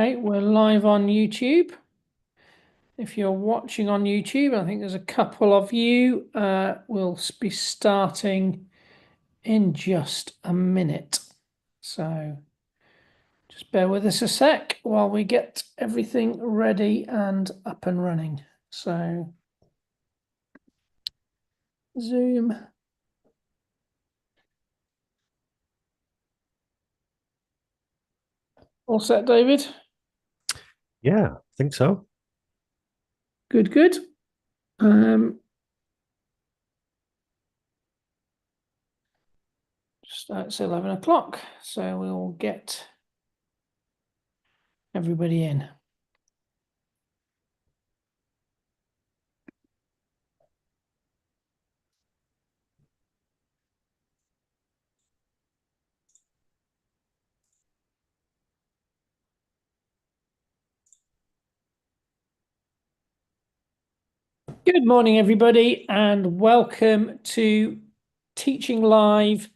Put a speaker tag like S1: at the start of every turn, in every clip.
S1: Okay, we're live on YouTube. If you're watching on YouTube, I think there's a couple of you. We'll be starting in just a minute. So just bear with us a sec while we get everything ready and up and running. So Zoom. All set, David?
S2: Yeah, I think so.
S1: Good, good. It's 11 o'clock, so we'll get everybody in. Good morning, everybody, and welcome to Teaching Live.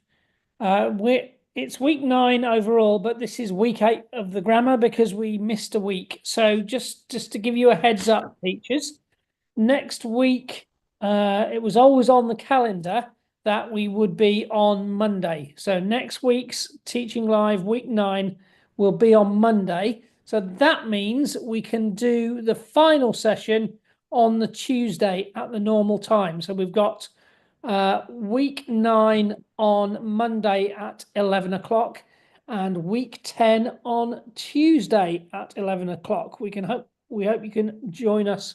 S1: It's week 9 overall, but this is week 8 of the grammar because we missed a week. So just to give you a heads up, teachers, next week, it was always on the calendar that we would be on Monday. So next week's Teaching Live week 9 will be on Monday. So that means we can do the final session on the Tuesday at the normal time. So we've got week 9 on Monday at 11 o'clock and week 10 on Tuesday at 11 o'clock. We hope you can join us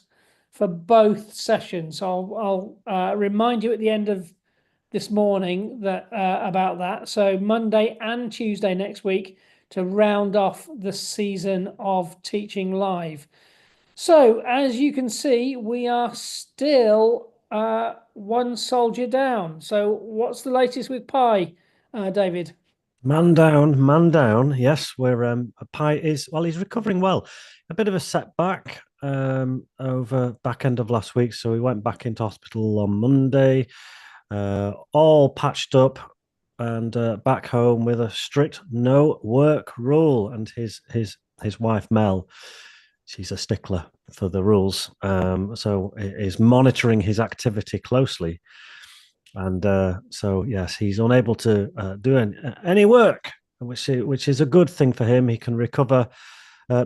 S1: for both sessions. I'll remind you at the end of this morning that about that. So Monday and Tuesday next week to round off the season of Teaching Live. So as you can see, we are still one soldier down. So what's the latest with Pi, David?
S2: Man down, man down. Yes, we're Pi he's recovering well. A bit of a setback over back end of last week, so we went back into hospital on Monday, all patched up and back home with a strict no work rule. And his wife Mel, she's a stickler for the rules, so is monitoring his activity closely. And so, yes, he's unable to do any work, which is a good thing for him. He can recover.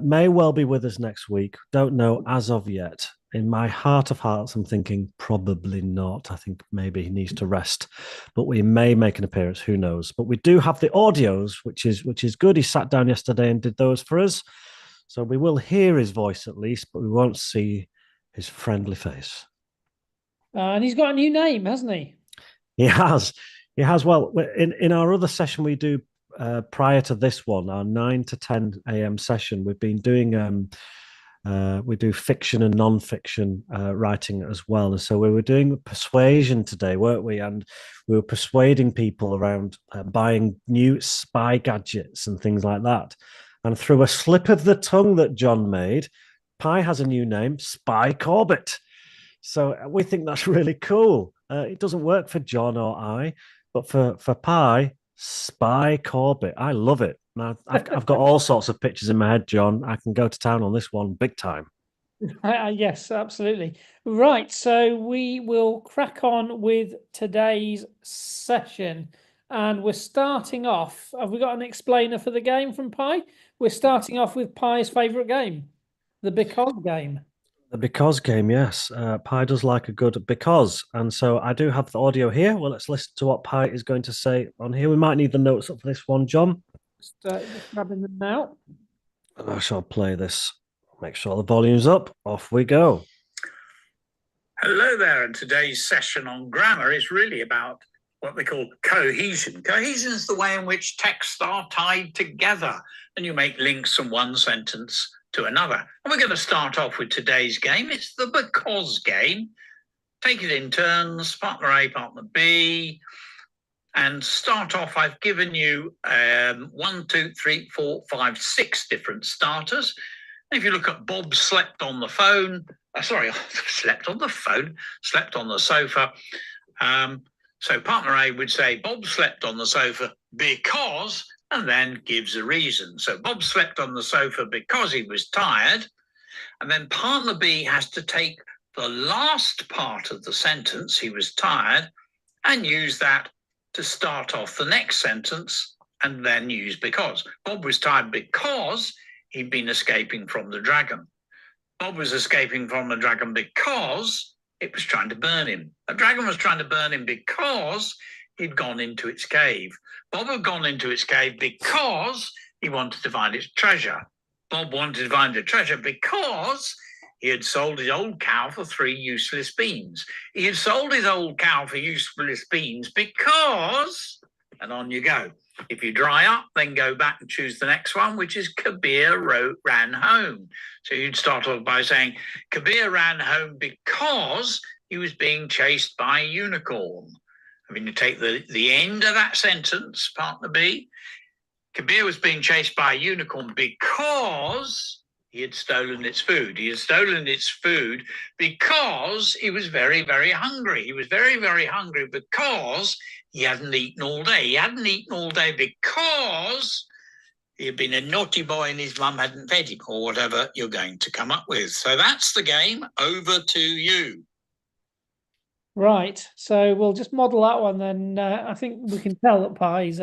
S2: May well be with us next week. Don't know as of yet. In my heart of hearts, I'm thinking probably not. I think maybe he needs to rest, but we may make an appearance. Who knows? But we do have the audios, which is good. He sat down yesterday and did those for us, so we will hear his voice at least, but we won't see his friendly face.
S1: And he's got a new name, hasn't he?
S2: He has. He has. Well, in our other session we do prior to this one, our 9 to 10 a.m. session, we've been doing we do fiction and non-fiction writing as well. And so we were doing persuasion today, weren't we? And we were persuading people around buying new spy gadgets and things like that. And through a slip of the tongue that John made, Pi has a new name, Spy Corbett. So we think that's really cool. It doesn't work for John or I, but for Pi, Spy Corbett, I love it. Now I've got all sorts of pictures in my head, John. I can go to town on this one big time.
S1: Yes, absolutely. Right, so we will crack on with today's session. And we're starting off. Have we got an explainer for the game from Pi? We're starting off with Pi's favourite game, the because game.
S2: The because game, yes. Pi does like a good because. And so I do have the audio here. Well, let's listen to what Pi is going to say on here. We might need the notes up for this one, John.
S1: Just grabbing them now.
S2: And I shall play this. Make sure the volume's up. Off we go.
S3: Hello there, and today's session on grammar is really about what they call cohesion. Cohesion is the way in which texts are tied together, and you make links from one sentence to another. And we're going to start off with today's game. It's the because game. Take it in turns, partner A, partner B. And start off, I've given you 1, 2, 3, 4, 5, 6 different starters. If you look at Bob slept on the phone, slept on the phone, slept on the sofa. So partner A would say, Bob slept on the sofa because, and then gives a reason. So Bob slept on the sofa because he was tired. And then partner B has to take the last part of the sentence, he was tired, and use that to start off the next sentence, and then use because. Bob was tired because he'd been escaping from the dragon. Bob was escaping from the dragon because it was trying to burn him. The dragon was trying to burn him because he'd gone into its cave. Bob had gone into its cave because he wanted to find its treasure. Bob wanted to find the treasure because he had sold his old cow for 3 useless beans. He had sold his old cow for useless beans because, and on you go. If you dry up, then go back and choose the next one, which is Kabir ran home. So you'd start off by saying, Kabir ran home because he was being chased by a unicorn. I mean, you take the end of that sentence, partner B. Kabir was being chased by a unicorn because he had stolen its food. He had stolen its food because he was very, very hungry. He was very, very hungry because he hadn't eaten all day. He hadn't eaten all day because he had been a naughty boy and his mum hadn't fed him, or whatever you're going to come up with. So that's the game. Over to you.
S1: Right. So we'll just model that one then. I think we can tell that Pie's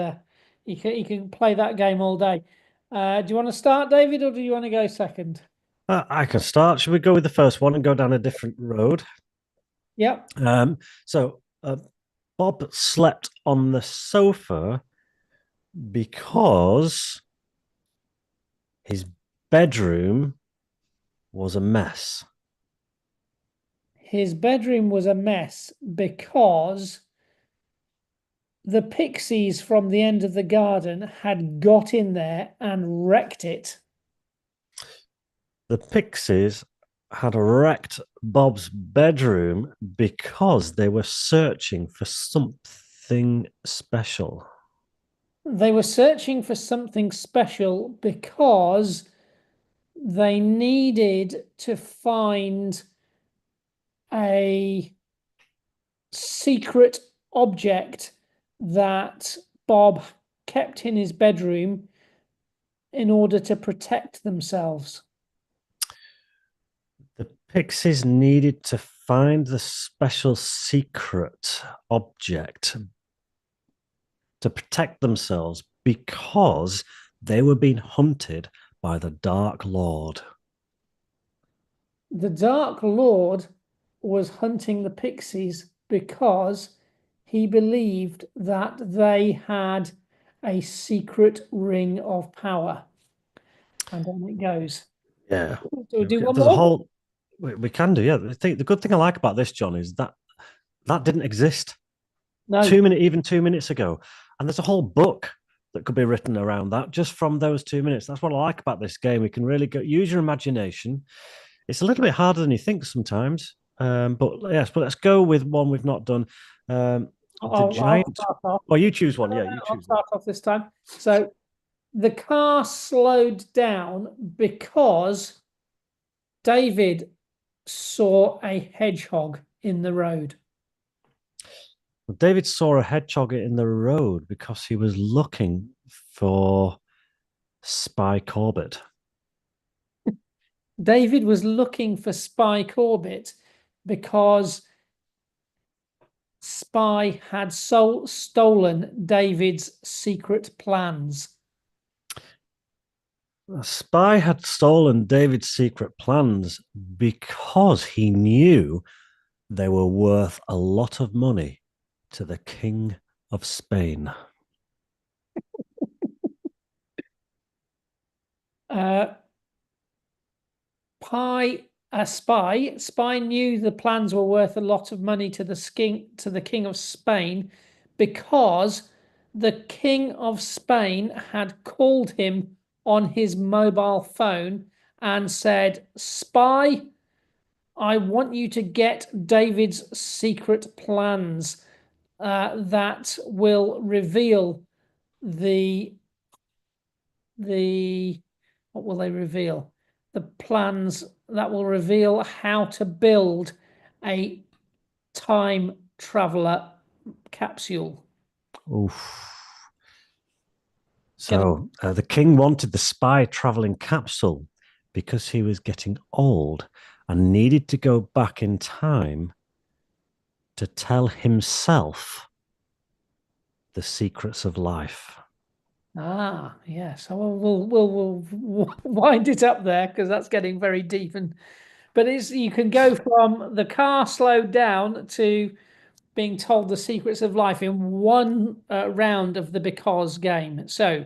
S1: he can play that game all day. Do you want to start, David, or do you want to go second?
S2: I can start. Should we go with the first one and go down a different road?
S1: Yep.
S2: So Bob slept on the sofa because his bedroom was a mess.
S1: His bedroom was a mess because the pixies from the end of the garden had got in there and wrecked it.
S2: The pixies had wrecked Bob's bedroom because they were searching for something special.
S1: They were searching for something special because they needed to find a secret object that Bob kept in his bedroom in order to protect themselves.
S2: The pixies needed to find the special secret object to protect themselves because they were being hunted by the Dark Lord.
S1: The Dark Lord was hunting the pixies because he believed that they had a secret ring of power. And on it goes.
S2: Yeah.
S1: Do we do one
S2: There's
S1: more?
S2: a whole. We can do, yeah. The good thing I like about this, John, is that didn't exist
S1: No.
S2: 2 minutes ago, and there's a whole book that could be written around that just from those 2 minutes. That's what I like about this game. We can really use your imagination. It's a little bit harder than you think sometimes, but yes. But let's go with one we've not done. The giant. Well, you choose one. Yeah, you choose.
S1: I'll start off this time. So the car slowed down because David saw a hedgehog in the road.
S2: David saw a hedgehog in the road because he was looking for Spy Corbett.
S1: David was looking for Spy Corbett because Spy had stolen David's secret plans.
S2: Spy had stolen David's secret plans because he knew they were worth a lot of money to the King of Spain.
S1: Spy knew the plans were worth a lot of money to the King of Spain because the King of Spain had called him on his mobile phone and said, Spy, I want you to get David's secret plans that will reveal what will they reveal? The plans that will reveal how to build a time traveler capsule.
S2: Oof. So the king wanted the spy traveling capsule because he was getting old and needed to go back in time to tell himself the secrets of life.
S1: Ah, yes. So we'll wind it up there because that's getting very deep. But you can go from the car slowed down to being told the secrets of life in one round of the because game. So,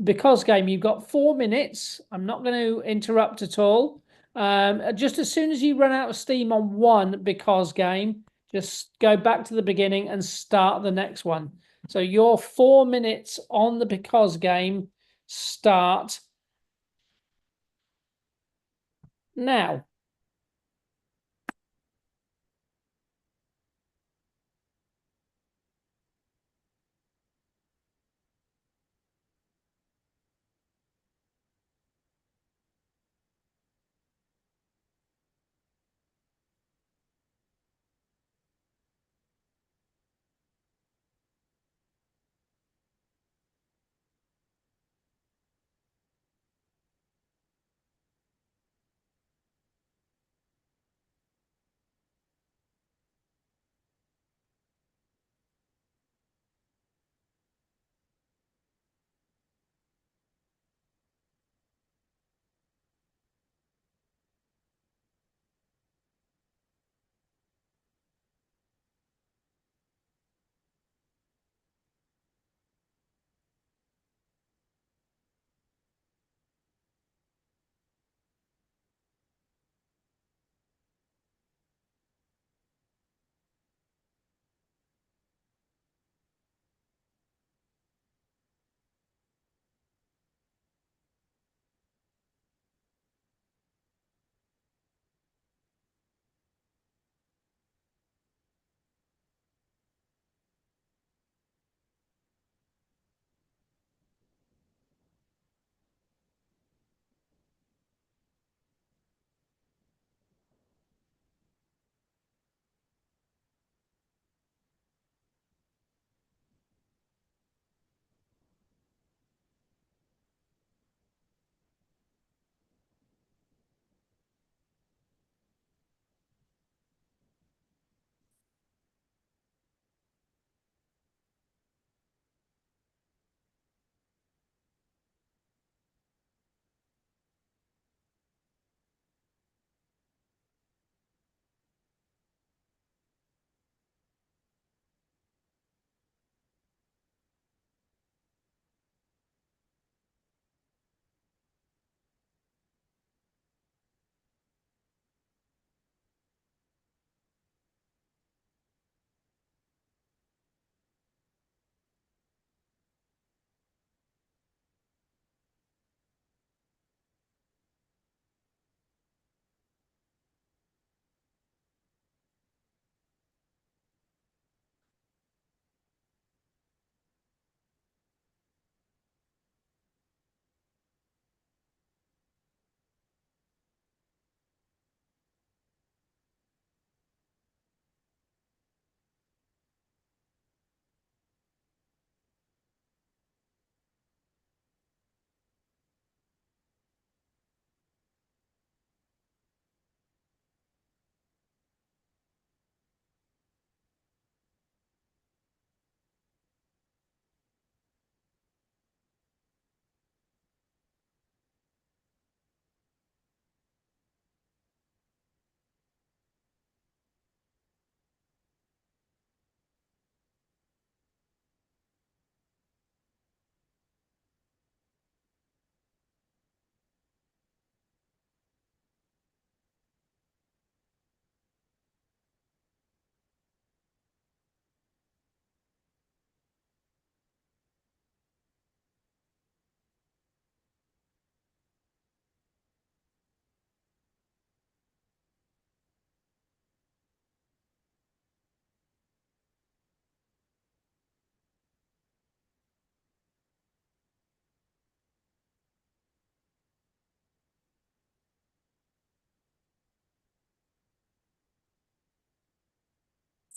S1: because game, you've got 4 minutes. I'm not going to interrupt at all. Just as soon as you run out of steam on one because game, just go back to the beginning and start the next one. So your 4 minutes on the because game start now.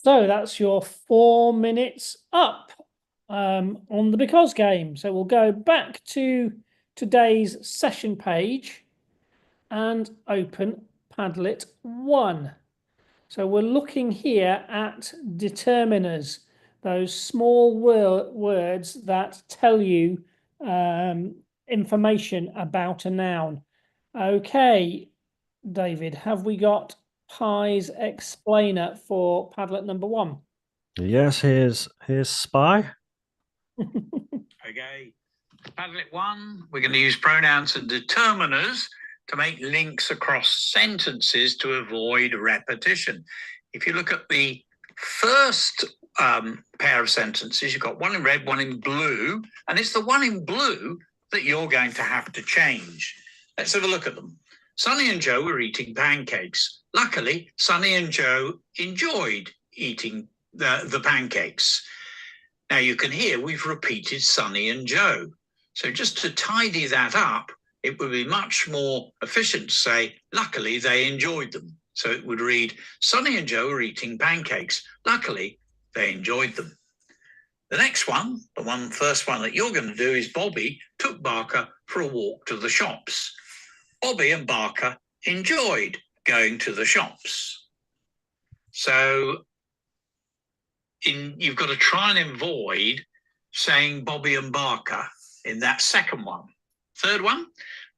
S1: So that's your 4 minutes up. on the because game. So we'll go back to today's session page and open Padlet 1. So we're looking here at determiners, those small words that tell you information about a noun. Okay, David, have we got Pi's explainer for Padlet number 1?
S2: Yes, here's spy.
S3: Okay. Padlet 1, we're going to use pronouns and determiners to make links across sentences to avoid repetition. If you look at the first pair of sentences, you've got one in red, one in blue, and it's the one in blue that you're going to have to change. Let's have a look at them. Sonny and Joe were eating pancakes. Luckily, Sonny and Joe enjoyed eating the pancakes. Now you can hear we've repeated Sonny and Joe. So just to tidy that up, it would be much more efficient to say, luckily they enjoyed them. So it would read, Sonny and Joe are eating pancakes. Luckily, they enjoyed them. The next one, first one that you're going to do is Bobby took Barker for a walk to the shops. Bobby and Barker enjoyed going to the shops. So you've got to try and avoid saying Bobby and Barker in that second one. Third one,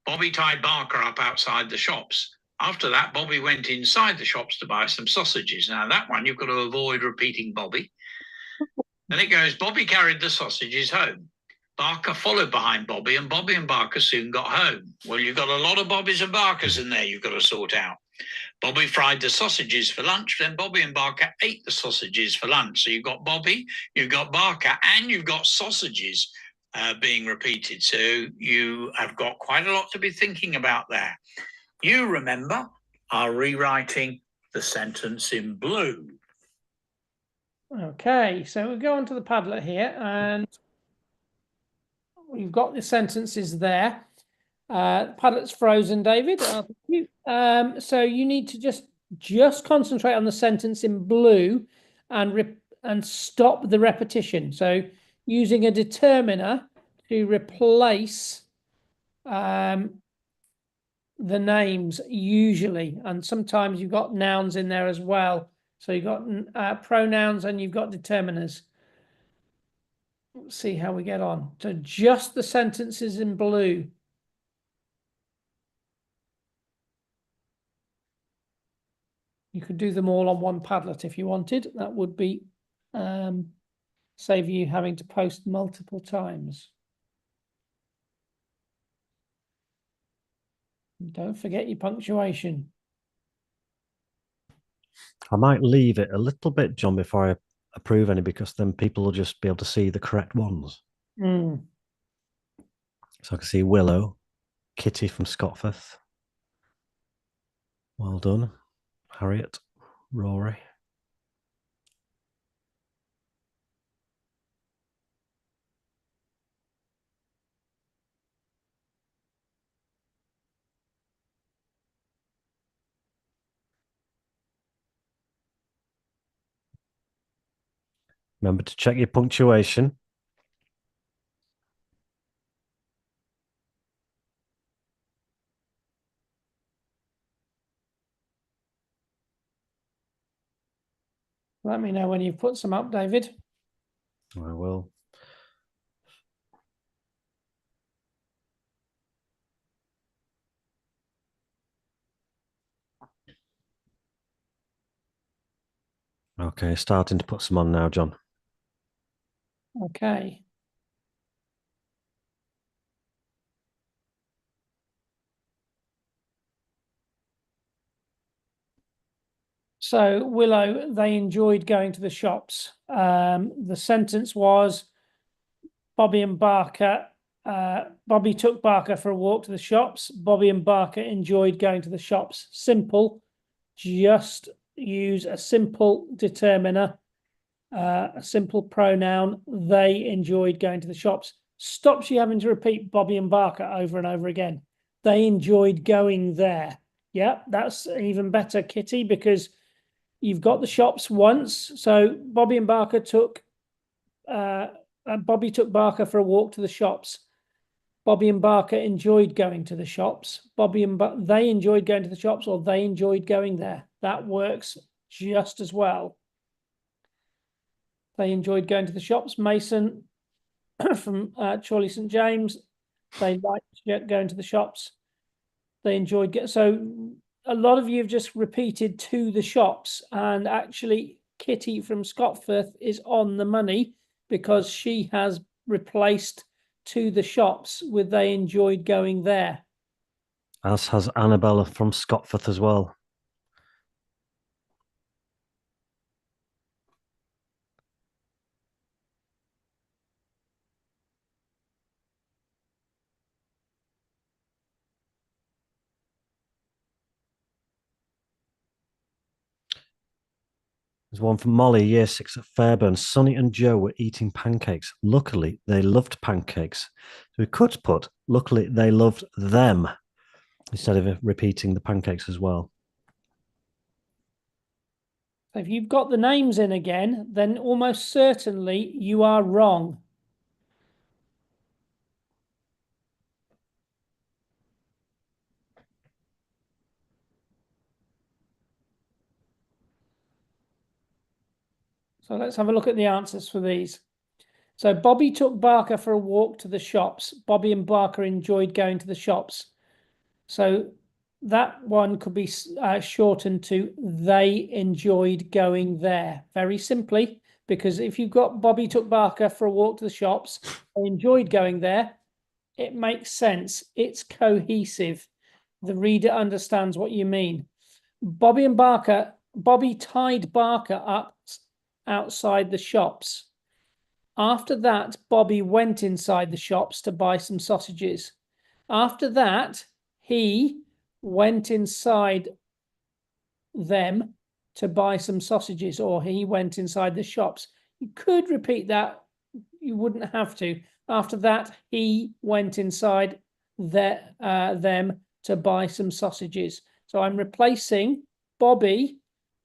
S3: Bobby tied Barker up outside the shops. After that, Bobby went inside the shops to buy some sausages. Now that one, you've got to avoid repeating Bobby. Then it goes, Bobby carried the sausages home. Barker followed behind Bobby, and Bobby and Barker soon got home. Well, you've got a lot of Bobbies and Barkers in there you've got to sort out. Bobby fried the sausages for lunch, then Bobby and Barker ate the sausages for lunch. So you've got Bobby, you've got Barker, and you've got sausages being repeated. So you have got quite a lot to be thinking about there. You remember are rewriting the sentence in blue.
S1: Okay, so we'll go on to the Padlet here, and we've got the sentences there. Padlet's frozen, David. Thank you. So you need to just concentrate on the sentence in blue and stop the repetition. So using a determiner to replace the names usually, and sometimes you've got nouns in there as well. So you've got pronouns and you've got determiners. Let's see how we get on. So just the sentences in blue. You could do them all on one Padlet if you wanted. That would be save you having to post multiple times. Don't forget your punctuation.
S2: I might leave it a little bit, John, before I approve any, because then people will just be able to see the correct ones. So I can see Willow, Kitty from Scotforth. Well done. Harriet, Rory. Remember to check your punctuation.
S1: Let me know when you've put some up, David.
S2: I will. Okay, starting to put some on now, John.
S1: Okay. So Willow, they enjoyed going to the shops. The sentence was Bobby and Barker. Bobby took Barker for a walk to the shops. Bobby and Barker enjoyed going to the shops. Simple. Just use a simple determiner, a simple pronoun. They enjoyed going to the shops. Stops you having to repeat Bobby and Barker over and over again. They enjoyed going there. Yeah, that's even better, Kitty, because you've got the shops once. So Bobby and Barker took Bobby took Barker for a walk to the shops. Bobby and Barker enjoyed going to the shops. They enjoyed going to the shops, or they enjoyed going there. That works just as well. They enjoyed going to the shops. Mason from Chorley St James, they liked going to the shops. They enjoyed so a lot of you have just repeated to the shops, and actually Kitty from Scotforth is on the money because she has replaced to the shops with they enjoyed going there.
S2: As has Annabella from Scotforth as well. There's one from Molly, year 6 at Fairburn. Sonny and Joe were eating pancakes. Luckily, they loved pancakes. So we could put, luckily, they loved them, instead of repeating the pancakes as well.
S1: If you've got the names in again, then almost certainly you are wrong. So let's have a look at the answers for these. So Bobby took Barker for a walk to the shops. Bobby and Barker enjoyed going to the shops. So that one could be shortened to they enjoyed going there. Very simply, because if you've got Bobby took Barker for a walk to the shops, they enjoyed going there, it makes sense. It's cohesive. The reader understands what you mean. Bobby tied Barker up outside the shops. After that, Bobby went inside the shops to buy some sausages. After that, he went inside them to buy some sausages, or he went inside the shops. You could repeat that. You wouldn't have to. After that, he went inside them to buy some sausages. So I'm replacing Bobby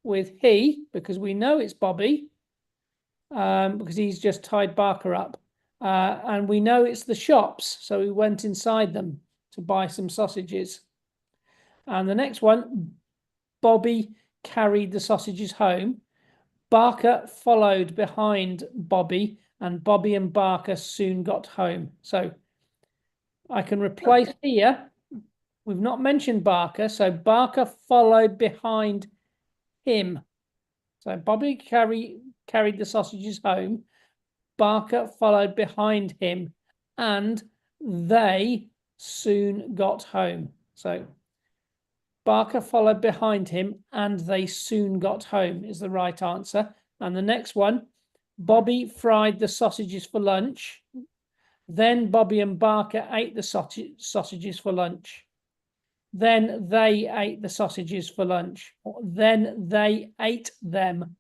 S1: with he, because we know it's Bobby, because he's just tied Barker up. And we know it's the shops, so we went inside them to buy some sausages. And the next one, Bobby carried the sausages home. Barker followed behind Bobby, and Bobby and Barker soon got home. So I can replace here. We've not mentioned Barker, so Barker followed behind him. So Bobby carried the sausages home. Barker followed behind him, and they soon got home. So Barker followed behind him, and they soon got home is the right answer. And the next one, Bobby fried the sausages for lunch. Then Bobby and Barker ate the sausages for lunch. Then they ate the sausages for lunch. Then they ate them.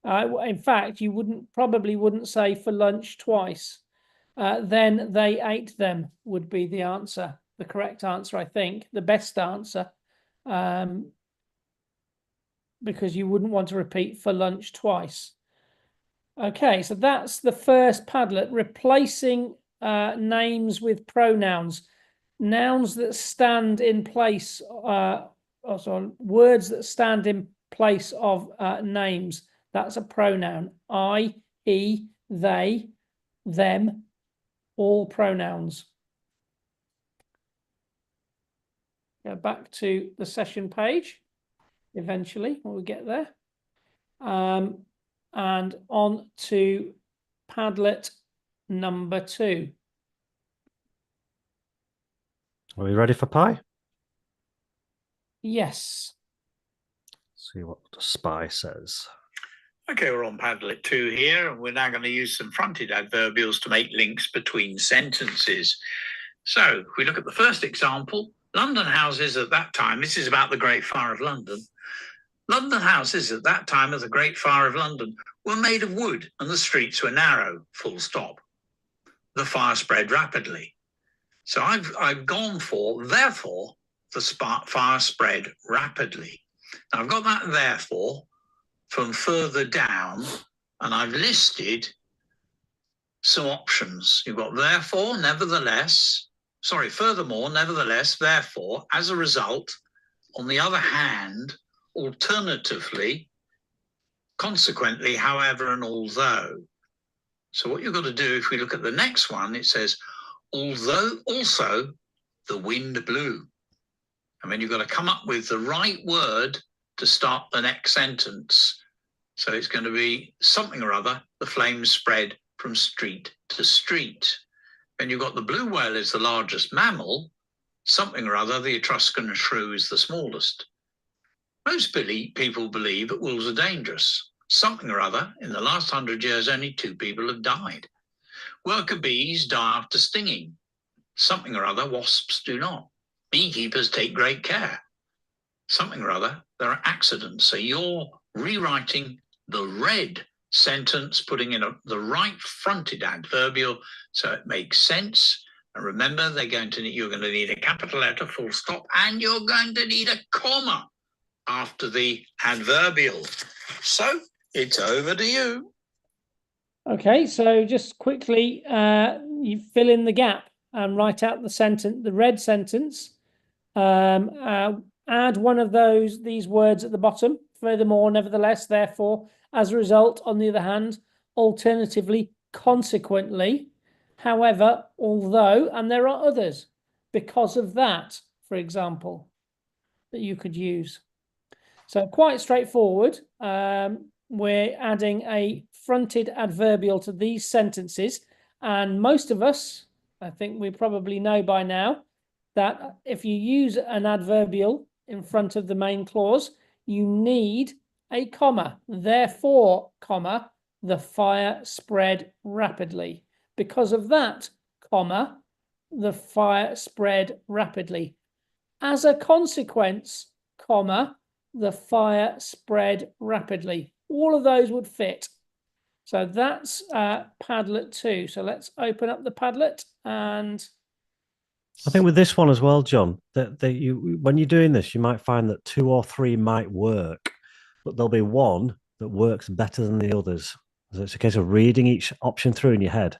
S1: In fact, you probably wouldn't say for lunch twice. Then they ate them would be the answer. The correct answer, I think, the best answer, because you wouldn't want to repeat for lunch twice. Okay, so that's the first Padlet, replacing names with pronouns. Nouns that stand in place, words that stand in place of names. That's a pronoun. I, he, they, them, all pronouns. Go back to the session page eventually when we get there. And on to Padlet number 2.
S2: Are we ready for Pi?
S1: Yes.
S2: Let's see what the spy says.
S3: Okay, we're on Padlet 2 here, and we're now going to use some fronted adverbials to make links between sentences. So if we look at the first example, London houses at that time, this is about the Great Fire of London. London houses at that time of the Great Fire of London were made of wood, and the streets were narrow, full stop. The fire spread rapidly. So I've gone for, therefore, the fire spread rapidly. Now I've got that therefore from further down, and I've listed some options. You've got therefore, nevertheless, furthermore, nevertheless, therefore, as a result. On the other hand, alternatively, consequently, however, and although. So what you've got to do, if we look at the next one, it says, although also the wind blew. And then you've got to come up with the right word to start the next sentence. So it's going to be something or other, the flames spread from street to street. And you've got the blue whale is the largest mammal, something or other, the Etruscan shrew is the smallest. Most people believe that wolves are dangerous. Something or other, in the last 100 years, only 2 people have died. Worker bees die after stinging. Something or other, wasps do not. Beekeepers take great care. Something or other, there are accidents. So you're rewriting the red sentence, putting in the right fronted adverbial so it makes sense. And remember, you're going to need a capital letter, full stop, and you're going to need a comma after the adverbial. So it's over to you.
S1: Okay, so just quickly, you fill in the gap and write out the sentence, the red sentence. Add one of these words at the bottom. Furthermore, nevertheless, therefore, as a result, on the other hand, alternatively, consequently, however, although, and there are others, because of that, for example, that you could use. So quite straightforward. We're adding a fronted adverbial to these sentences. And most of us, I think we probably know by now, that if you use an adverbial in front of the main clause, you need a comma. Therefore, comma, the fire spread rapidly. Because of that, comma, the fire spread rapidly. As a consequence, comma, the fire spread rapidly. All of those would fit. So that's Padlet 2. So let's open up the Padlet, and
S2: I think with this one as well, John, that when you're doing this, you might find that 2 or 3 might work, but there'll be one that works better than the others. So it's a case of reading each option through in your head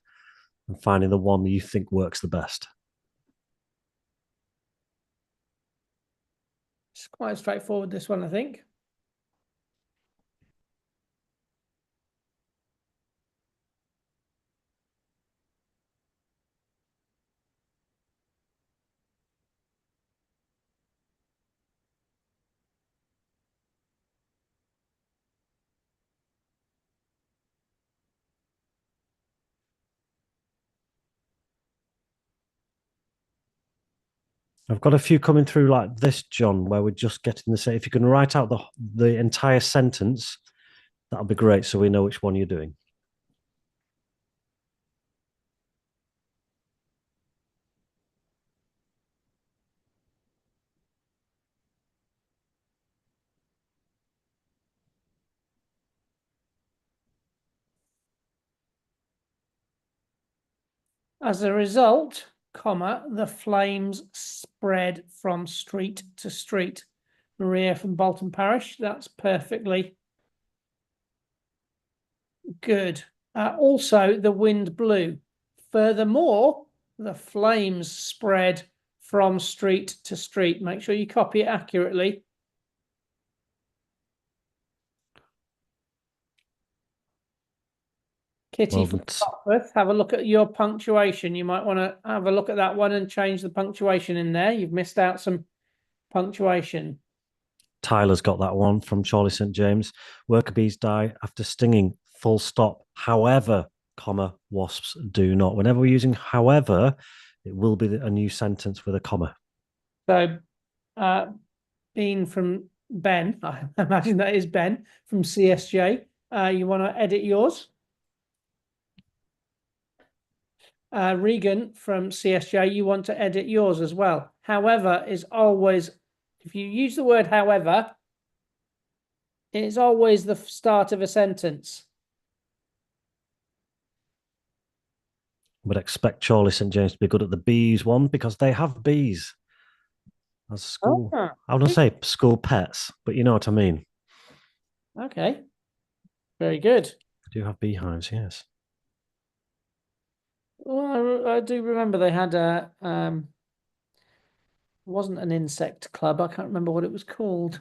S2: and finding the one that you think works the best.
S1: it's quite straightforward, this one, I think.
S2: I've got a few coming through like this, John, where we're just getting the same. If you can write out the entire sentence, that'll be great, so we know which one you're doing.
S1: As a result, comma, the flames spread from street to street. Maria from Bolton Parish, that's perfectly good. Also, the wind blew. Furthermore, the flames spread from street to street. Make sure you copy it accurately. Kitty
S2: Well,
S1: from Stopworth, have a look at your punctuation. You might want to have a look at that one and change the punctuation in there. You've missed out some punctuation.
S2: Tyler's got that one from Charlie St. James. Worker bees die after stinging, full stop. However, comma, wasps do not. Whenever we're using however, it will be a new sentence with a comma.
S1: So, being from Ben, I imagine that is Ben from CSJ. You want to edit yours? Regan from CSJ, you want to edit yours as well. However is always, if you use the word however, it is always the start of a sentence.
S2: Would expect Charlie St. James to be good at the bees one because they have bees as school.
S1: Oh,
S2: I want to say school pets, but you know what I mean.
S1: Okay, very good.
S2: They do have beehives, yes.
S1: Well, I do remember they had a wasn't an insect club. I can't remember what it was called.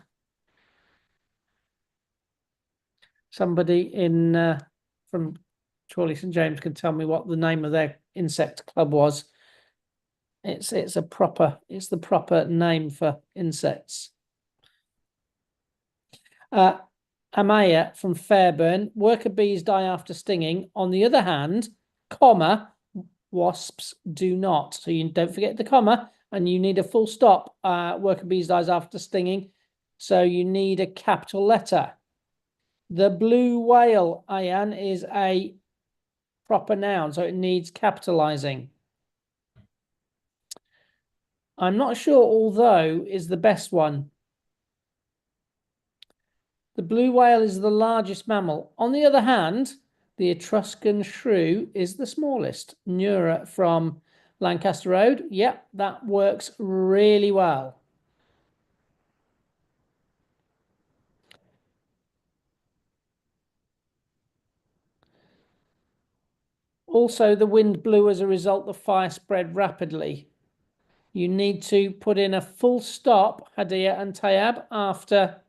S1: Somebody in from Chorley St James can tell me what the name of their insect club was. It's the proper name for insects. Amaya from Fairburn, worker bees die after stinging. On the other hand, comma, wasps do not. So you don't forget the comma, and you need a full stop. Worker bees dies after stinging. So you need a capital letter. The blue whale, Ayan, is a proper noun, so it needs capitalizing. I'm not sure although is the best one. The blue whale is the largest mammal. On the other hand, the Etruscan shrew is the smallest. Nura from Lancaster Road. Yep, that works really well. Also, the wind blew as a result, the fire spread rapidly. You need to put in a full stop, Hadia and Tayab, after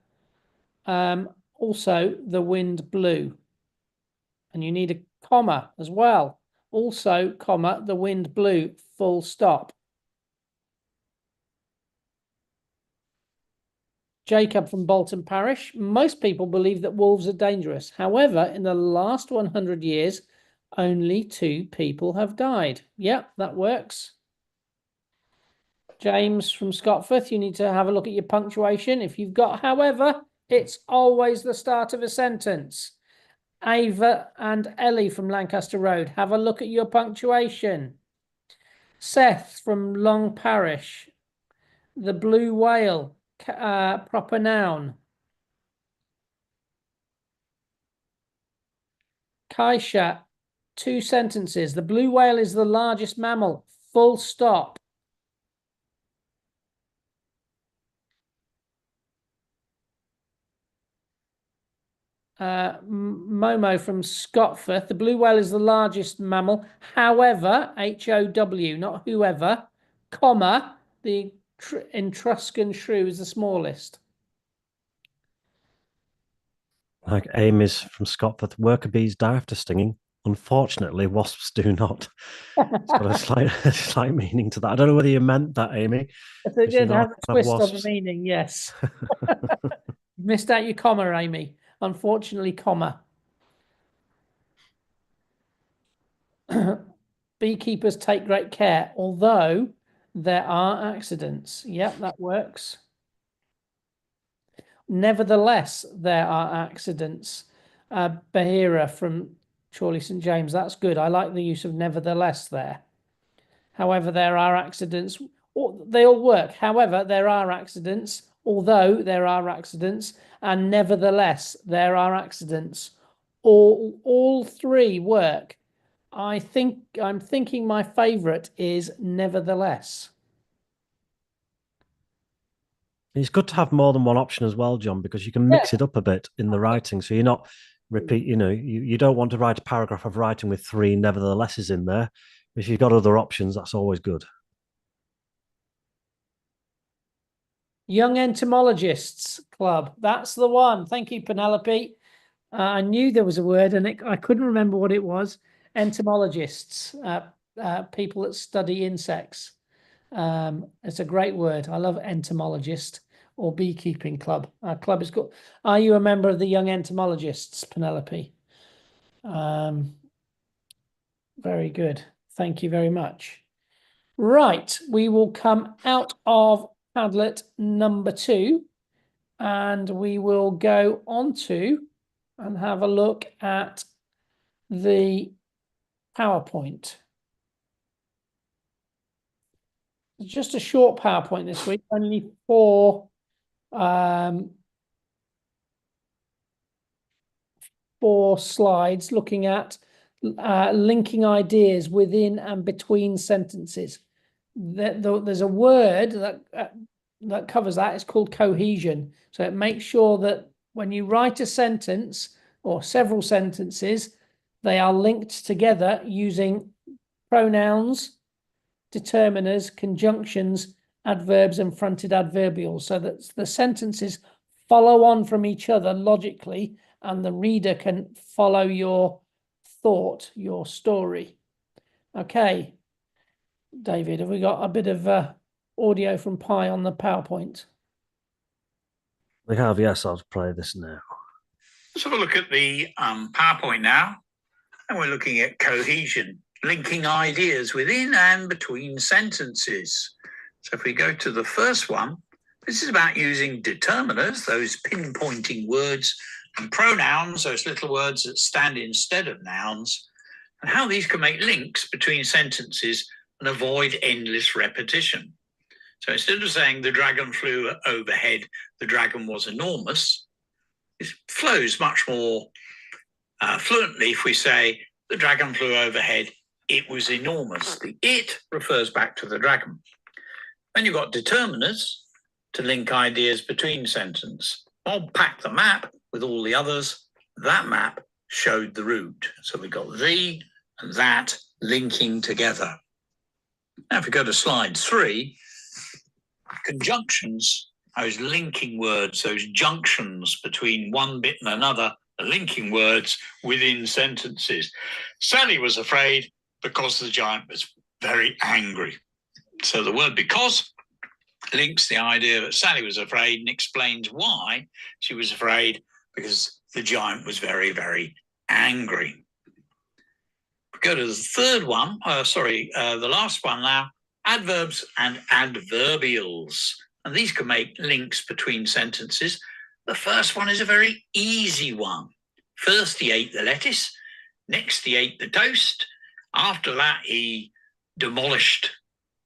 S1: also the wind blew. And you need a comma as well. Also, comma, the wind blew, full stop. Jacob from Bolton Parish. Most people believe that wolves are dangerous. However, in the last 100 years, only 2 people have died. Yep, that works. James from Scotforth, you need to have a look at your punctuation. If you've got however, it's always the start of a sentence. Ava and Ellie from Lancaster Road, have a look at your punctuation. Seth from Long Parish, the blue whale, proper noun. Kaisha, 2 sentences. The blue whale is the largest mammal, full stop. Momo from Scotforth, the blue whale is the largest mammal. However, H-O-W, not whoever, comma, the Etruscan shrew is the smallest.
S2: Like Amy's from Scotland, worker bees die after stinging. Unfortunately, wasps do not. It's got a slight meaning to that. I don't know whether you meant that, Amy.
S1: If it did have a twist of the
S2: wasps.
S1: meaning, yes. Missed out your comma, Amy. Unfortunately, comma. Beekeepers take great care, although there are accidents. Yep, that works. Nevertheless, there are accidents. Bahira from Chorley St James, that's good. I like the use of nevertheless there. However, there are accidents. They all work. However, there are accidents, although there are accidents, and nevertheless, there are accidents. All 3 work. I'm thinking my favorite is nevertheless.
S2: It's good to have more than one option as well, John, because you can mix it up a bit in the writing. So you're not you don't want to write a paragraph of writing with 3 neverthelesses in there. If you've got other options, that's always good.
S1: Young Entomologists Club. That's the one. Thank you, Penelope. I knew there was a word and I couldn't remember what it was. Entomologists, people that study insects. It's a great word. I love entomologist or beekeeping club. Our club is called. Are you a member of the Young Entomologists, Penelope? Very good. Thank you very much. Right, we will come out of Padlet number 2 and we will go on to and have a look at the PowerPoint. It's just a short PowerPoint this week, only 4 slides looking at linking ideas within and between sentences. There's a word that covers that. It's called cohesion. So it makes sure that when you write a sentence or several sentences, they are linked together using pronouns, determiners, conjunctions, adverbs, and fronted adverbials, so that the sentences follow on from each other logically, and the reader can follow your thought, your story. Okay, David, have we got a bit of audio from Pi on the PowerPoint?
S2: We have, yes. I'll play this now.
S3: Let's have a look at the PowerPoint now. And we're looking at cohesion, linking ideas within and between sentences. So if we go to the first one, this is about using determiners, those pinpointing words, and pronouns, those little words that stand instead of nouns, and how these can make links between sentences and avoid endless repetition. So instead of saying the dragon flew overhead, the dragon was enormous, it flows much more fluently if we say the dragon flew overhead, it was enormous. The it refers back to the dragon. Then you've got determiners to link ideas between sentences. Bob packed the map with all the others. That map showed the route. So we've got the and that linking together. Now if we go to slide 3, conjunctions, those linking words, those junctions between one bit and another, the linking words within sentences. Sally was afraid because the giant was very angry. So the word because links the idea that Sally was afraid and explains why she was afraid, because the giant was very, very angry. Go to the third one, the last one now, adverbs and adverbials. And these can make links between sentences. The first one is a very easy one. First, he ate the lettuce. Next, he ate the toast. After that, he demolished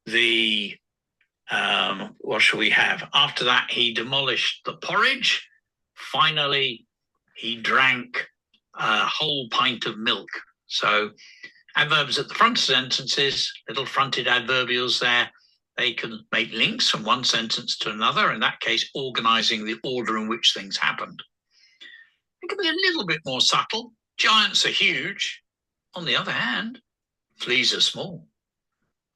S3: the, what shall we have? After that, he demolished the porridge. Finally, he drank a whole pint of milk. So adverbs at the front of sentences, little fronted adverbials there, they can make links from one sentence to another, in that case, organizing the order in which things happened. It can be a little bit more subtle. Giants are huge. On the other hand, fleas are small.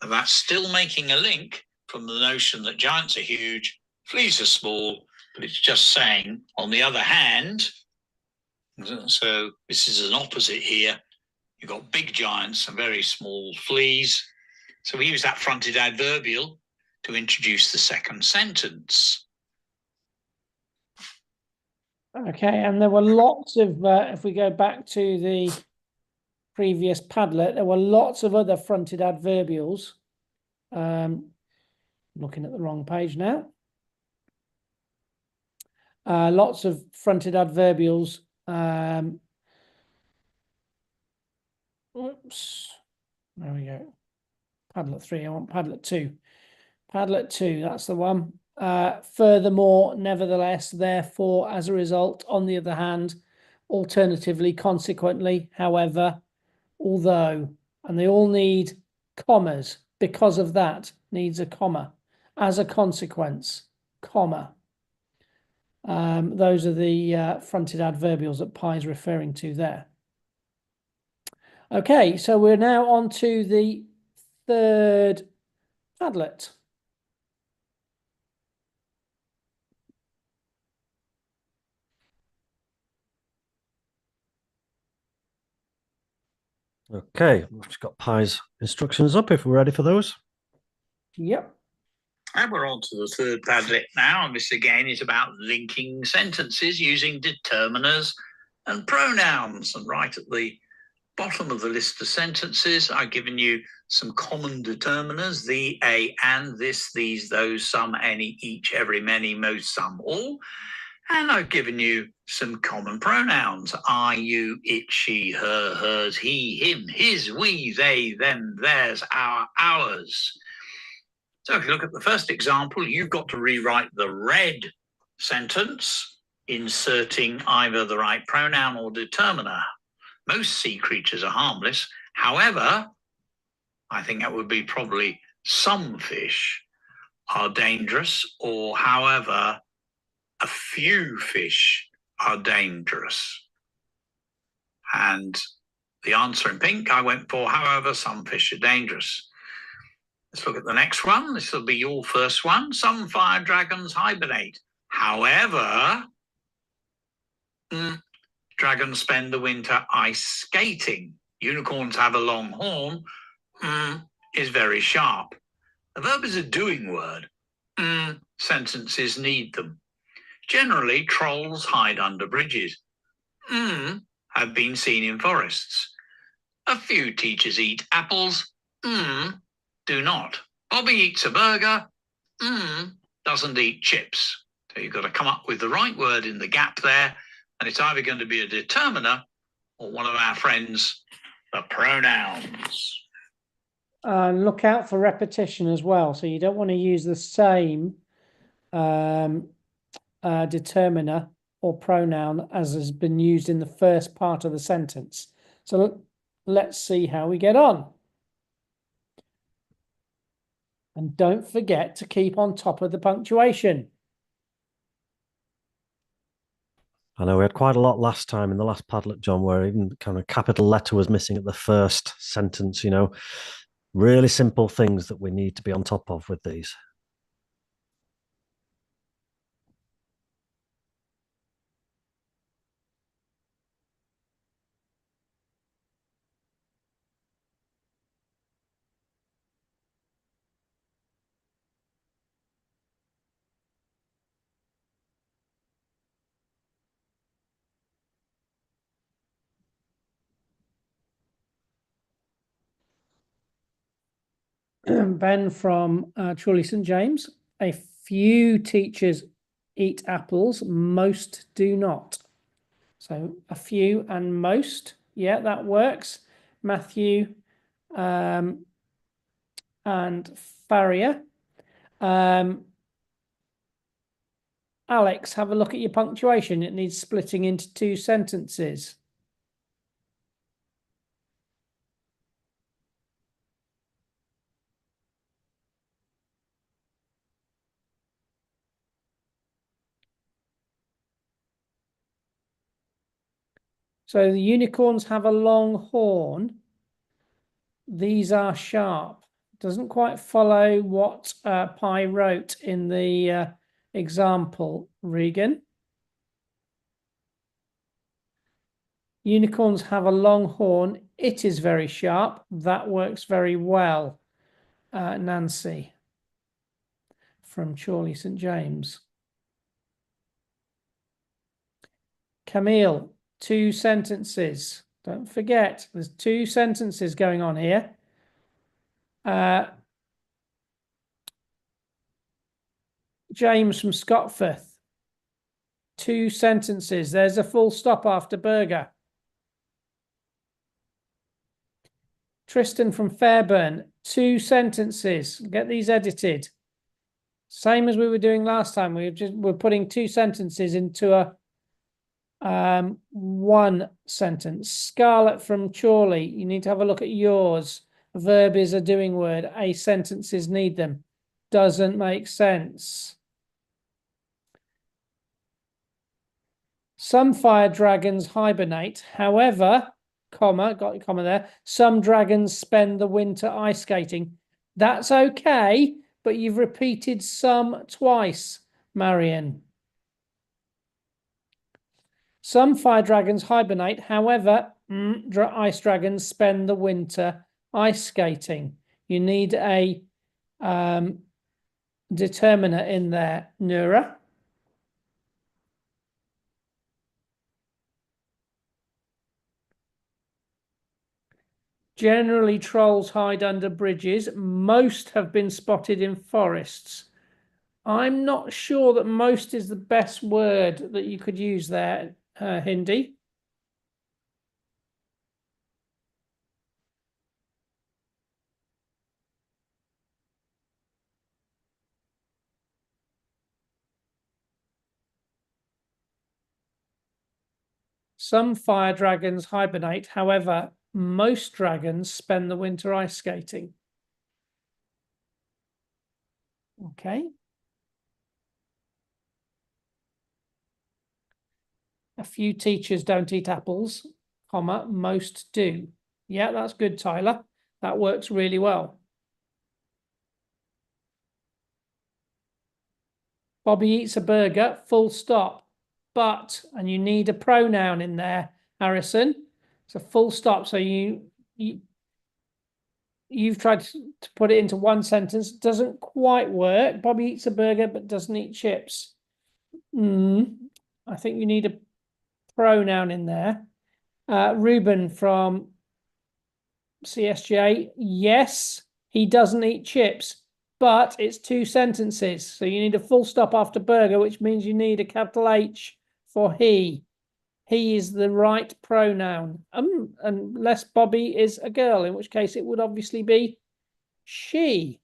S3: And that's still making a link from the notion that giants are huge, fleas are small, but it's just saying, on the other hand, so this is an opposite here. You've got big giants and very small fleas. So we use that fronted adverbial to introduce the second sentence.
S1: Okay, and there were lots of, if we go back to the previous Padlet, there were lots of other fronted adverbials. Looking at the wrong page now. Lots of fronted adverbials. Oops, there we go. Padlet 3, I want Padlet 2. Padlet 2, that's the one. Furthermore, nevertheless, therefore, as a result, on the other hand, alternatively, consequently, however, although, and they all need commas. Because of that, needs a comma. As a consequence, comma. Those are the fronted adverbials that Pi is referring to there. Okay, so we're now on to the third Padlet.
S2: Okay, we've just got Pi's instructions up if we're ready for those.
S1: Yep.
S3: And we're on to the third Padlet now. And this again is about linking sentences using determiners and pronouns. And right at the bottom of the list of sentences, I've given you some common determiners: the, a, and, this, these, those, some, any, each, every, many, most, some, all. And I've given you some common pronouns: I, you, it, she, her, hers, he, him, his, we, they, them, theirs, our, ours. So if you look at the first example, you've got to rewrite the red sentence, inserting either the right pronoun or determiner. Most sea creatures are harmless. However, I think that would be probably some fish are dangerous, or however, a few fish are dangerous. And The answer in pink I went for, however, some fish are dangerous. Let's look at the next one. This will be your first one. Some fire dragons hibernate. However, dragons spend the winter ice skating. Unicorns have a long horn. Is very sharp. The verb is a doing word. Sentences need them. Generally, trolls hide under bridges. Have been seen in forests. A few teachers eat apples. Do not. Bobby eats a burger. Doesn't eat chips. So you've got to come up with the right word in the gap there, and it's either going to be a determiner or one of our friends, the pronouns.
S1: Look out for repetition as well. So you don't want to use the same determiner or pronoun as has been used in the first part of the sentence. So let's see how we get on. And don't forget to keep on top of the punctuation.
S2: I know we had quite a lot last time in the last Padlet, John, where even kind of capital letter was missing at the first sentence, really simple things that we need to be on top of with these.
S1: Ben from Chorley St James. A few teachers eat apples, most do not. So a few and most, yeah, that works. Matthew and Farrier. Alex, have a look at your punctuation. It needs splitting into two sentences. So the unicorns have a long horn. These are sharp. Doesn't quite follow what Pi wrote in the example, Regan. Unicorns have a long horn. It is very sharp. That works very well, Nancy from Chorley St James. Camille, two sentences. Don't forget, there's two sentences going on here. James from Scotforth, two sentences. There's a full stop after burger. Tristan from Fairburn, two sentences. Get these edited. Same as we were doing last time. We're putting two sentences into a one sentence. Scarlett from Chorley, you need to have a look at yours. A verb is a doing word. A sentences need them. Doesn't make sense. Some fire dragons hibernate. However, comma, got a comma there. Some dragons spend the winter ice skating. That's okay, but you've repeated some twice, Marion. Some fire dragons hibernate. However, ice dragons spend the winter ice skating. You need a determiner in there, Nura. Generally, trolls hide under bridges. Most have been spotted in forests. I'm not sure that most is the best word that you could use there, Hindi. Some fire dragons hibernate. However, most dragons spend the winter ice skating. Okay. A few teachers don't eat apples. comma, most do. Yeah, that's good, Tyler. That works really well. Bobby eats a burger, full stop. But, and you need a pronoun in there, Harrison. It's a full stop. So you've tried to put it into one sentence. Doesn't quite work. Bobby eats a burger but doesn't eat chips. I think you need a pronoun in there. Ruben from CSJ, yes, he doesn't eat chips, but it's two sentences. So you need a full stop after burger, which means you need a capital H for he. He is the right pronoun. Unless Bobby is a girl, in which case it would obviously be she.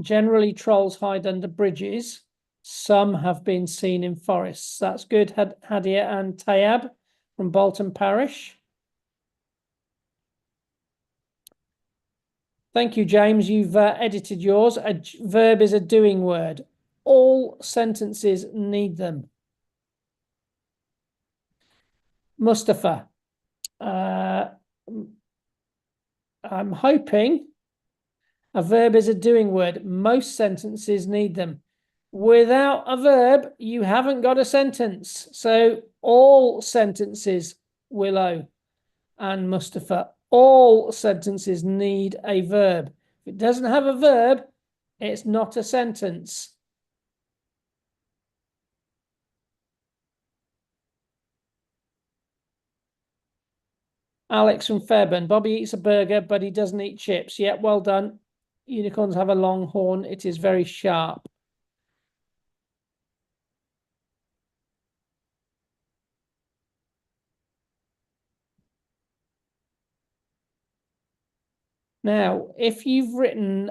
S1: Generally, trolls hide under bridges. Some have been seen in forests. That's good, Hadia and Tayab from Bolton Parish. Thank you, James. You've edited yours. A verb is a doing word. All sentences need them. Mustafa, I'm hoping a verb is a doing word. Most sentences need them. Without a verb, you haven't got a sentence. So all sentences, Willow and Mustafa, all sentences need a verb. If it doesn't have a verb, it's not a sentence. Alex from Fairburn, Bobby eats a burger, but he doesn't eat chips. Yeah, well done. Unicorns have a long horn. It is very sharp. Now, if you've written,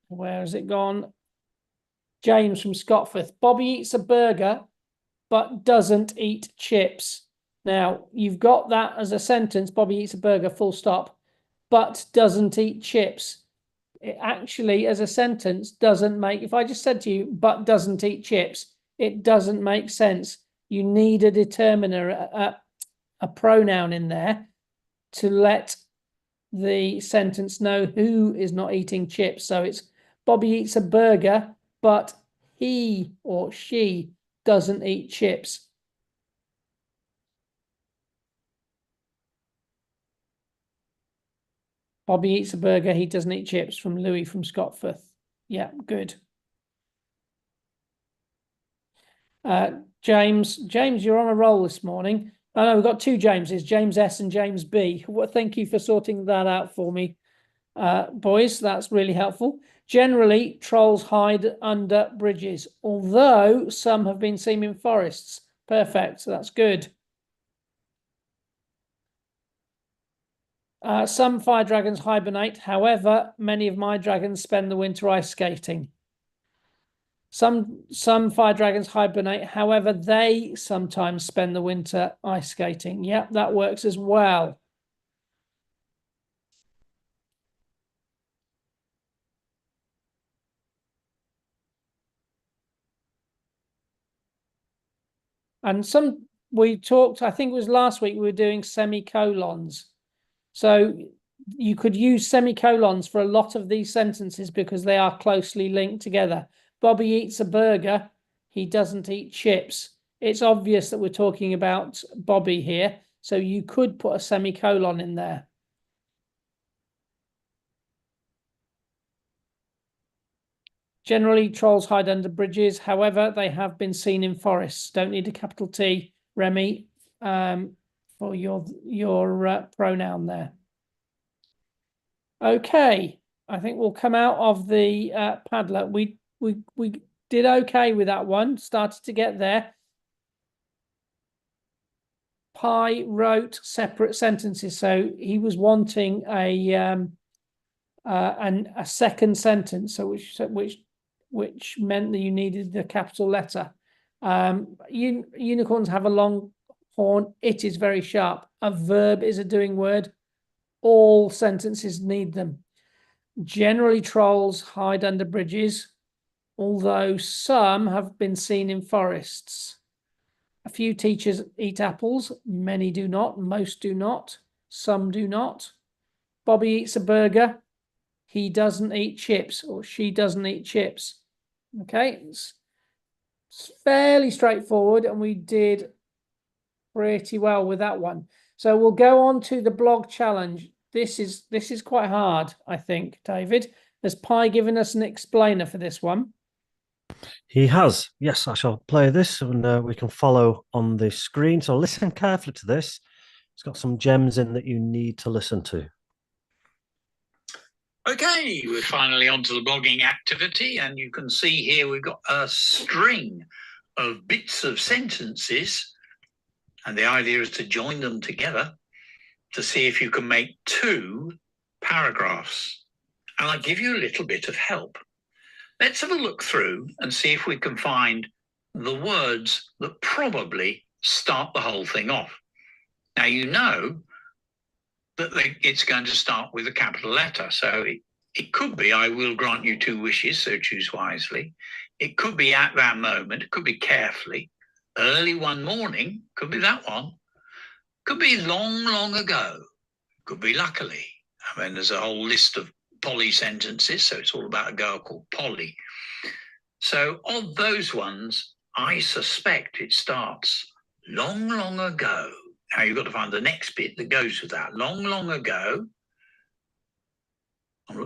S1: where has it gone? James from Scotforth, Bobby eats a burger, but doesn't eat chips. Now, you've got that as a sentence, Bobby eats a burger, full stop, but doesn't eat chips. It actually, as a sentence, doesn't make, if I just said to you, but doesn't eat chips, it doesn't make sense. You need a determiner, a pronoun in there to let the sentence know who is not eating chips. So it's Bobby eats a burger, but he or she doesn't eat chips. Bobby eats a burger, he doesn't eat chips, from Louis from Scotforth. Yeah, good. James, you're on a roll this morning. I know we've got two Jameses, James S and James B. Well, thank you for sorting that out for me, boys. That's really helpful. Generally, trolls hide under bridges, although some have been seen in forests. Perfect. So that's good. Some fire dragons hibernate. However, many of my dragons spend the winter ice skating. Some fire dragons hibernate. However, they sometimes spend the winter ice skating. Yep, that works as well. And we talked, I think it was last week, we were doing semicolons. So you could use semicolons for a lot of these sentences because they are closely linked together. Bobby eats a burger. He doesn't eat chips. It's obvious that we're talking about Bobby here. So you could put a semicolon in there. Generally, trolls hide under bridges. However, they have been seen in forests. Don't need a capital T, Remy, for your pronoun there. Okay, I think we'll come out of the Padlet. We did okay with that one. Started to get there. Pi wrote separate sentences, so he was wanting a second sentence, so which meant that you needed the capital letter. Unicorns have a long horn. It is very sharp. A verb is a doing word. All sentences need them. Generally, trolls hide under bridges, although some have been seen in forests. A few teachers eat apples, many do not, most do not, some do not. Bobby eats a burger, he doesn't eat chips, or she doesn't eat chips. Okay, it's fairly straightforward, and we did pretty well with that one. So we'll go on to the blog challenge. This is quite hard, I think, David. Has Pi given us an explainer for this one?
S2: He has. Yes, I shall play this and we can follow on the screen. So listen carefully to this. It's got some gems in that you need to listen to.
S3: Okay, we're finally onto the blogging activity, and you can see here we've got a string of bits of sentences, and the idea is to join them together to see if you can make 2 paragraphs. And I'll give you a little bit of help. Let's have a look through and see if we can find the words that probably start the whole thing off. Now, you know that it's going to start with a capital letter. So it could be, I will grant you 2 wishes, so choose wisely. It could be at that moment. It could be carefully. Early one morning, could be that one. Could be long, long ago. Could be luckily. I mean, there's a whole list of Polly sentences, so it's all about a girl called Polly. So of those ones, I suspect it starts long, long ago. Now you've got to find the next bit that goes with that. Long, long ago,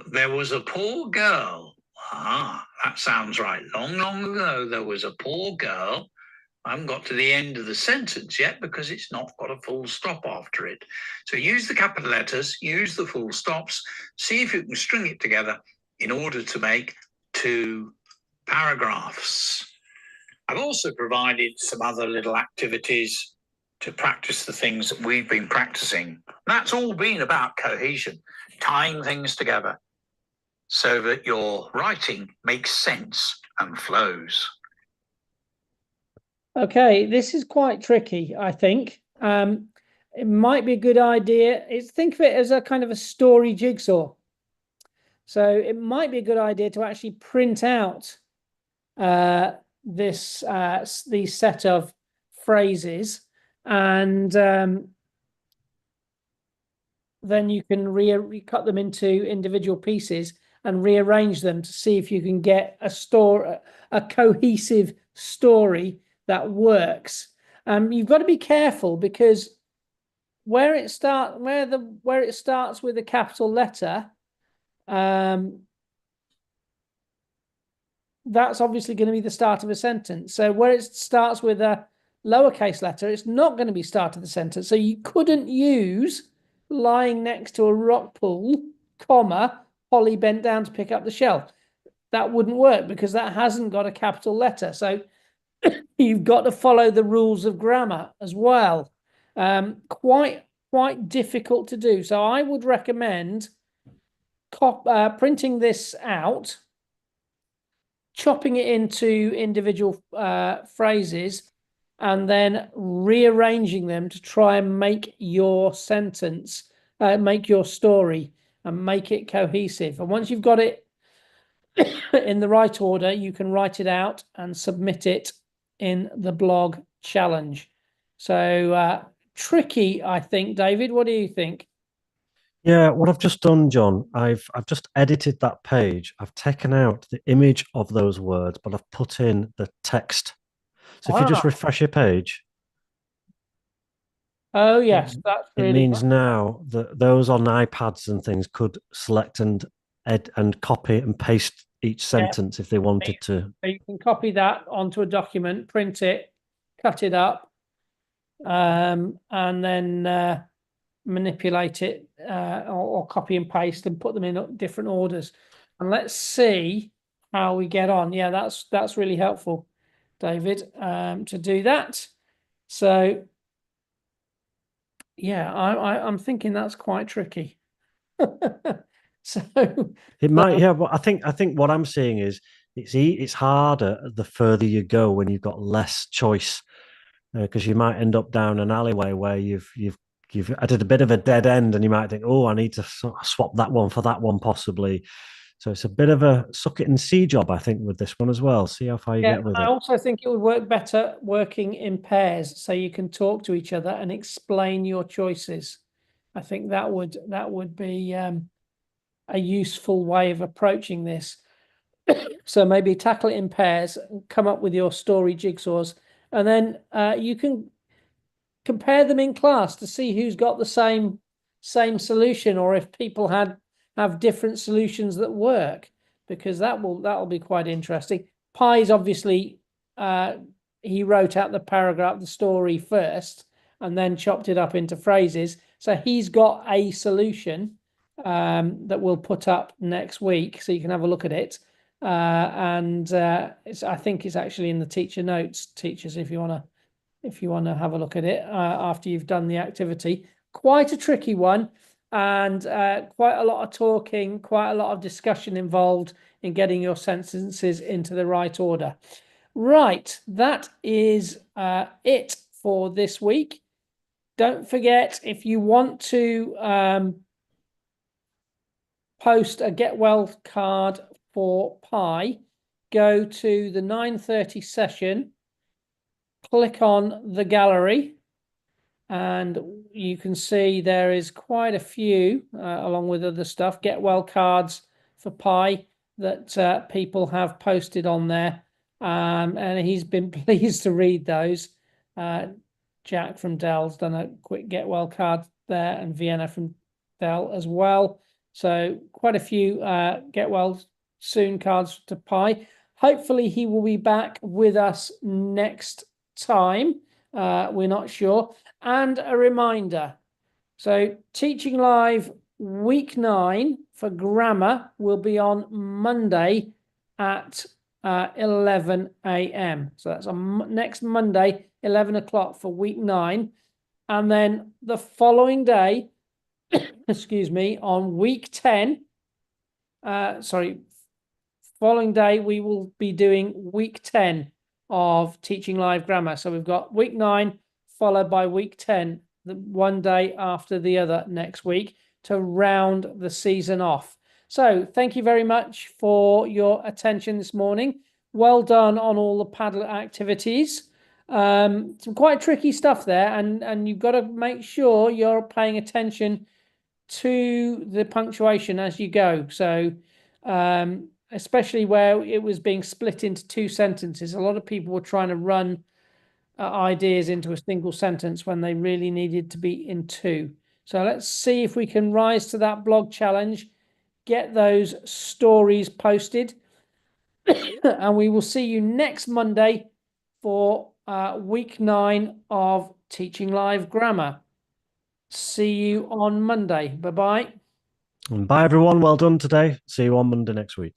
S3: there was a poor girl. Ah, that sounds right. Long, long ago, there was a poor girl. I haven't got to the end of the sentence yet because it's not got a full stop after it. So use the capital letters, use the full stops, see if you can string it together in order to make 2 paragraphs. I've also provided some other little activities to practice the things that we've been practicing. That's all been about cohesion, tying things together so that your writing makes sense and flows.
S1: Okay, this is quite tricky, I think. It might be a good idea. Think of it as a kind of a story jigsaw. So it might be a good idea to actually print out these set of phrases, and then you can recut them into individual pieces and rearrange them to see if you can get a cohesive story that works. You've got to be careful because where it starts with a capital letter, that's obviously going to be the start of a sentence. So where it starts with a lowercase letter, it's not going to be start of the sentence. So you couldn't use lying next to a rock pool, comma, Polly bent down to pick up the shell. That wouldn't work because that hasn't got a capital letter. So you've got to follow the rules of grammar as well. Quite difficult to do. So I would recommend printing this out, chopping it into individual phrases, and then rearranging them to try and make your sentence, make your story, and make it cohesive. And once you've got it in the right order, you can write it out and submit it in the blog challenge. So tricky, I think. David, what do you think?
S2: Yeah, what I've just done, John, I've just edited that page. I've taken out the image of those words, but I've put in the text. So if you just refresh your page.
S1: Oh yes, that's really.
S2: It means now that those on iPads and things could select and copy and paste each sentence if they wanted to.
S1: So you can copy that onto a document, print it, cut it up, and then manipulate it or copy and paste and put them in different orders. And let's see how we get on. Yeah, that's really helpful, David, to do that. So yeah, I'm thinking that's quite tricky. So
S2: it might, yeah. But I think what I'm seeing is it's harder the further you go when you've got less choice, because you might end up down an alleyway where you've you've added a bit of a dead end, and you might think, oh, I need to swap that one for that one possibly. So it's a bit of a suck it and see job, I think, with this one as well. See how far you get with
S1: I
S2: it.
S1: also think it would work better working in pairs, so you can talk to each other and explain your choices. I think that would be a useful way of approaching this. So maybe tackle it in pairs, come up with your story jigsaws, and then you can compare them in class to see who's got the same solution, or if people have different solutions that work, because that'll be quite interesting. Pies, obviously, he wrote out the story first, and then chopped it up into phrases. So he's got a solution that we'll put up next week, so you can have a look at it. And I think it's actually in the teacher notes, teachers, if you want to have a look at it after you've done the activity. Quite a tricky one, and quite a lot of talking, quite a lot of discussion involved in getting your sentences into the right order. Right, that is it for this week. Don't forget, if you want to post a get well card for Pi, go to the 9:30 session, click on the gallery, and you can see there is quite a few, along with other stuff, get well cards for Pi that people have posted on there. And he's been pleased to read those. Jack from Dell's done a quick get well card there, and Vienna from Dell as well. So quite a few get well soon cards to Pi. Hopefully he will be back with us next time. We're not sure. And a reminder, so TeachingLive week 9 for grammar will be on Monday at 11 a.m. So that's on next Monday, 11 o'clock for week 9. And then the following day, excuse me, on week 10, following day, we will be doing week 10 of TeachingLive grammar. So we've got week 9 followed by week 10, the one day after the other next week, to round the season off. So thank you very much for your attention this morning. Well done on all the Padlet activities. Some quite tricky stuff there, and you've got to make sure you're paying attention to the punctuation as you go. So especially where it was being split into 2 sentences, a lot of people were trying to run ideas into a single sentence when they really needed to be in 2. So let's see if we can rise to that blog challenge, get those stories posted, and we will see you next Monday for week 9 of TeachingLive grammar. See you on Monday. Bye-bye.
S2: And bye, everyone. Well done today. See you on Monday next week.